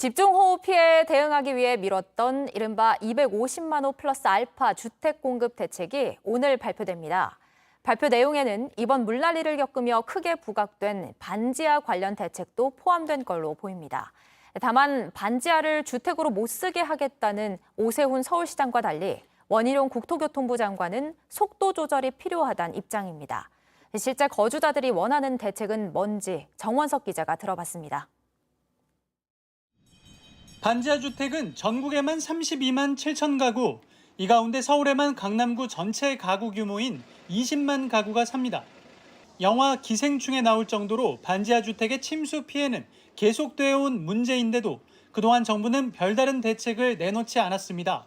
집중호우 피해에 대응하기 위해 미뤘던 이른바 250만 호 플러스 알파 주택 공급 대책이 오늘 발표됩니다. 발표 내용에는 이번 물난리를 겪으며 크게 부각된 반지하 관련 대책도 포함된 걸로 보입니다. 다만 반지하를 주택으로 못 쓰게 하겠다는 오세훈 서울시장과 달리 원희룡 국토교통부 장관은 속도 조절이 필요하다는 입장입니다. 실제 거주자들이 원하는 대책은 뭔지 정원석 기자가 들어봤습니다. 반지하 주택은 전국에만 32만 7천 가구, 이 가운데 서울에만 강남구 전체 가구 규모인 20만 가구가 삽니다. 영화 기생충에 나올 정도로 반지하 주택의 침수 피해는 계속되어 온 문제인데도 그동안 정부는 별다른 대책을 내놓지 않았습니다.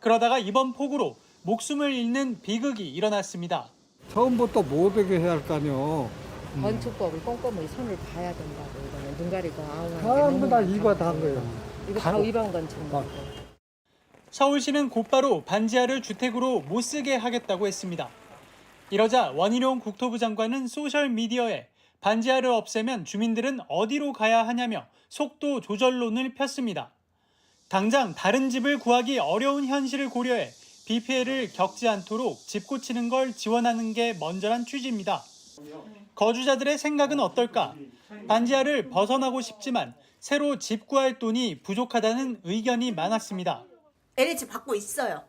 그러다가 이번 폭우로 목숨을 잃는 비극이 일어났습니다. 처음부터 못 오게 해야 할 거 아니요. 건축법을 꼼꼼히 손을 봐야 된다고. 이거는 눈 가리고 전부 다 이거 다 한 거예요. 이거 다 위반 건축법. 서울시는 곧바로 반지하를 주택으로 못 쓰게 하겠다고 했습니다. 이러자 원희룡 국토부 장관은 소셜미디어에 반지하를 없애면 주민들은 어디로 가야 하냐며 속도 조절론을 폈습니다. 당장 다른 집을 구하기 어려운 현실을 고려해 비 피해를 겪지 않도록 집 고치는 걸 지원하는 게 먼저란 취지입니다. 거주자들의 생각은 어떨까? 반지하를 벗어나고 싶지만 새로 집 구할 돈이 부족하다는 의견이 많았습니다. LH 받고 있어요.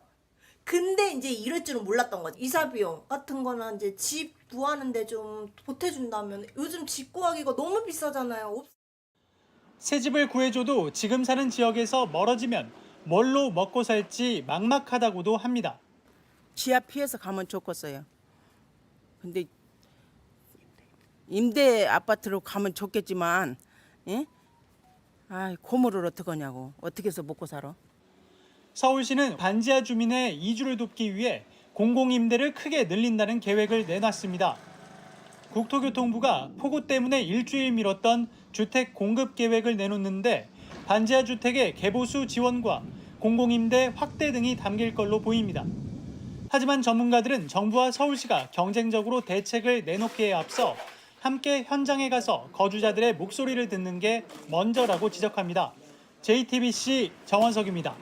근데 이제 이럴 줄은 몰랐던 거죠. 이사 비용 같은 거나 이제 집 구하는데 좀 보태준다면, 요즘 집 구하기가 너무 비싸잖아요. 새 집을 구해줘도 지금 사는 지역에서 멀어지면 뭘로 먹고 살지 막막하다고도 합니다. 지하 피해서 가면 좋겠어요. 근데 임대 아파트로 가면 좋겠지만, 예? 고물을 어떡하냐고. 어떻게 해서 먹고 살아? 서울시는 반지하 주민의 이주를 돕기 위해 공공임대를 크게 늘린다는 계획을 내놨습니다. 국토교통부가 폭우 때문에 일주일 미뤘던 주택 공급 계획을 내놓는데 반지하 주택의 개보수 지원과 공공임대 확대 등이 담길 걸로 보입니다. 하지만 전문가들은 정부와 서울시가 경쟁적으로 대책을 내놓기에 앞서 함께 현장에 가서 거주자들의 목소리를 듣는 게 먼저라고 지적합니다. JTBC 정원석입니다.